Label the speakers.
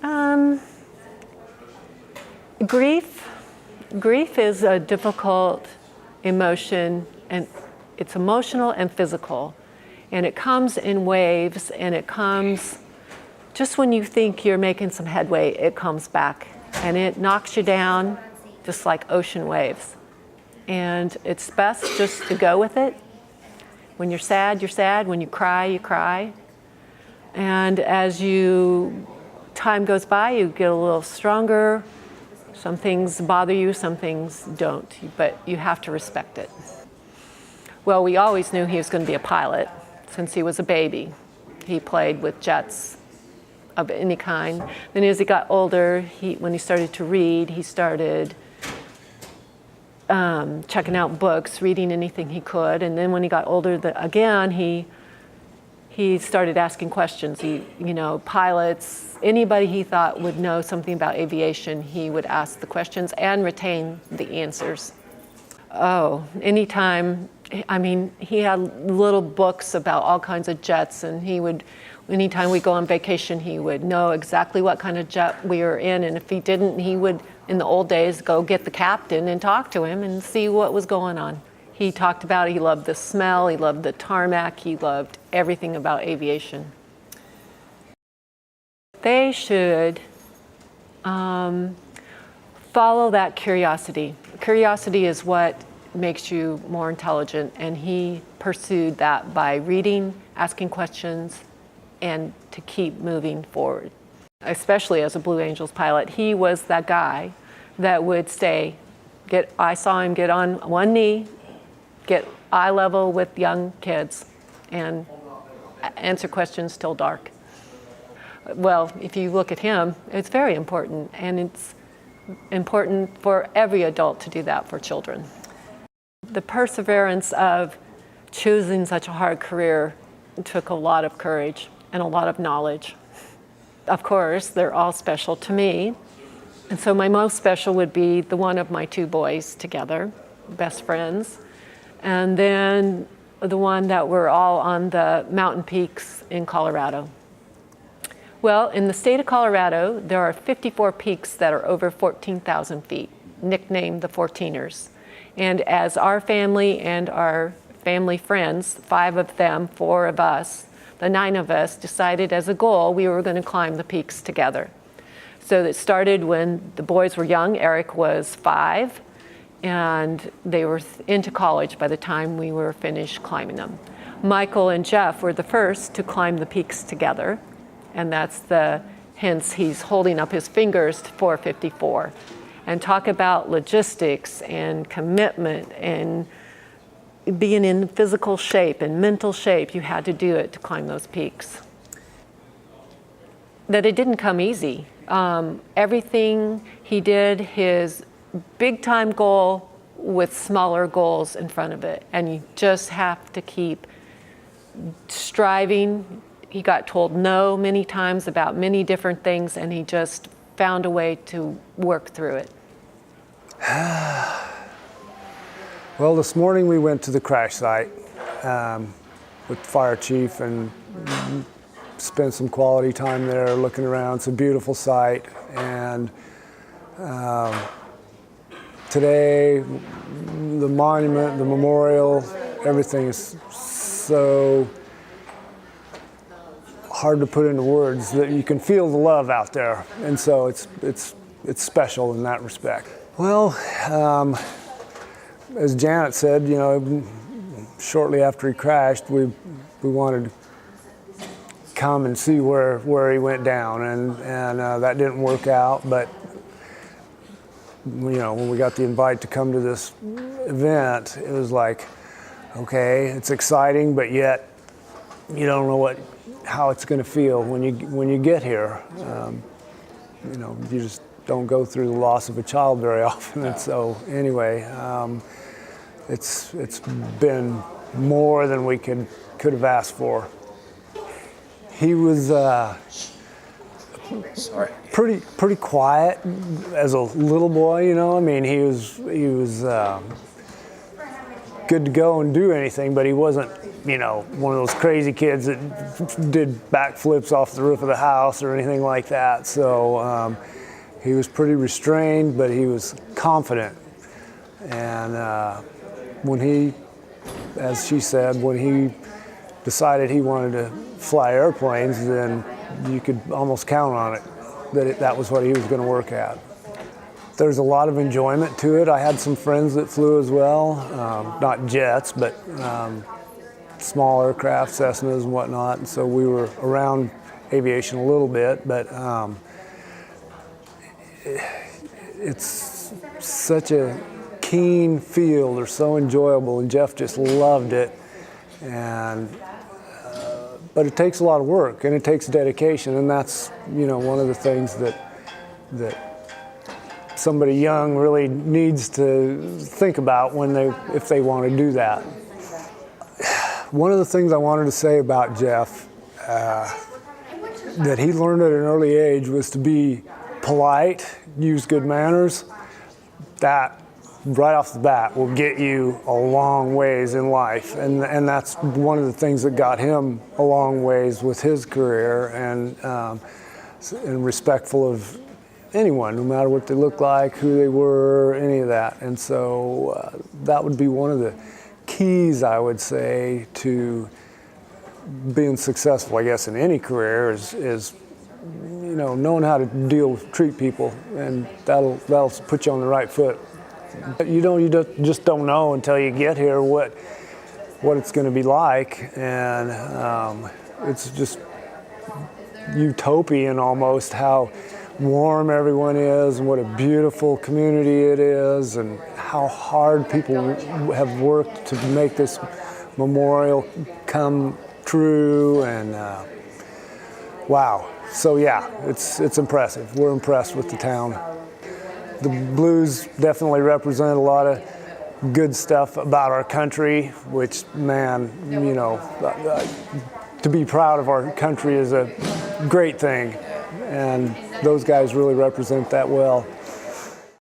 Speaker 1: Um, grief. Grief is a difficult emotion, and it's emotional and physical. And it comes in waves, and it comes just when you think you're making some headway, it comes back. And it knocks you down just like ocean waves. And it's best just to go with it. When you're sad, you're sad. When you cry, you cry. And as time goes by, you get a little stronger. Some things bother you, some things don't, but you have to respect it. Well, we always knew he was going to be a pilot since he was a baby. He played with jets of any kind. Then as he got older, when he started to read, he started checking out books, reading anything he could. And then when he got older again, he started asking questions. Pilots, anybody he thought would know something about aviation, he would ask the questions and retain the answers. Oh, anytime. He had little books about all kinds of jets, and anytime we go on vacation, he would know exactly what kind of jet we were in. And if he didn't, he would, in the old days, go get the captain and talk to him and see what was going on. He talked about it. He loved the smell. He loved the tarmac. He loved everything about aviation. They should follow that curiosity. Curiosity is what makes you more intelligent, and he pursued that by reading, asking questions, and to keep moving forward. Especially as a Blue Angels pilot, he was that guy that would I saw him get on one knee, get eye level with young kids, and answer questions till dark. Well, if you look at him, it's very important, and it's important for every adult to do that for children. The perseverance of choosing such a hard career took a lot of courage and a lot of knowledge. Of course, they're all special to me, and so my most special would be the one of my two boys together, best friends, and then the one that we're all on the mountain peaks in Colorado. Well, in the state of Colorado, there are 54 peaks that are over 14,000 feet, nicknamed the 14ers. And as our family and our family friends, 5 of them, 4 of us, the 9 of us decided as a goal we were going to climb the peaks together. So it started when the boys were young. Eric was 5, and they were into college by the time we were finished climbing them. Michael and Jeff were the first to climb the peaks together, and hence he's holding up his fingers to 454. And talk about logistics and commitment and being in physical shape and mental shape. You had to do it to climb those peaks. That it didn't come easy. Everything he did, his big time goal with smaller goals in front of it. And you just have to keep striving. He got told no many times about many different things, and he just found a way to work through it.
Speaker 2: Well, this morning we went to the crash site with the fire chief and spent some quality time there looking around. It's a beautiful site, and today the monument, the memorial, everything is so hard to put into words that you can feel the love out there, and so it's special in that respect. Well, as Janet said, shortly after he crashed, we wanted to come and see where he went down, and that didn't work out. But when we got the invite to come to this event, it was like, okay, it's exciting, but yet you don't know how it's going to feel when you get here. You just don't go through the loss of a child very often, and so anyway, it's been more than we could have asked for. He was pretty quiet as a little boy, He was good to go and do anything, but he wasn't, you know, one of those crazy kids that did backflips off the roof of the house or anything like that. So he was pretty restrained, but he was confident. And when he, as she said, when he decided he wanted to fly airplanes, then you could almost count on it that was what he was going to work at. There's a lot of enjoyment to it. I had some friends that flew as well, not jets, but small aircraft, Cessnas and whatnot. And so we were around aviation a little bit, but it's such a keen field. They're so enjoyable, and Jeff just loved it. And but it takes a lot of work, and it takes dedication, and that's, you know, one of the things that somebody young really needs to think about if they want to do that. One of the things I wanted to say about Jeff that he learned at an early age was to be polite, use good manners. That right off the bat will get you a long ways in life, and that's one of the things that got him a long ways with his career, and respectful of anyone, no matter what they look like, who they were, any of that. And so that would be one of the keys, I would say, to being successful, I guess, in any career is you know, knowing how to treat people, and that'll put you on the right foot. You just don't know until you get here what it's going to be like, and it's just utopian almost how warm everyone is, and what a beautiful community it is, and how hard people have worked to make this memorial come true, and wow. So yeah, it's impressive. We're impressed with the town. The blues definitely represent a lot of good stuff about our country, which, man, you know, to be proud of our country is a great thing, and those guys really represent that well.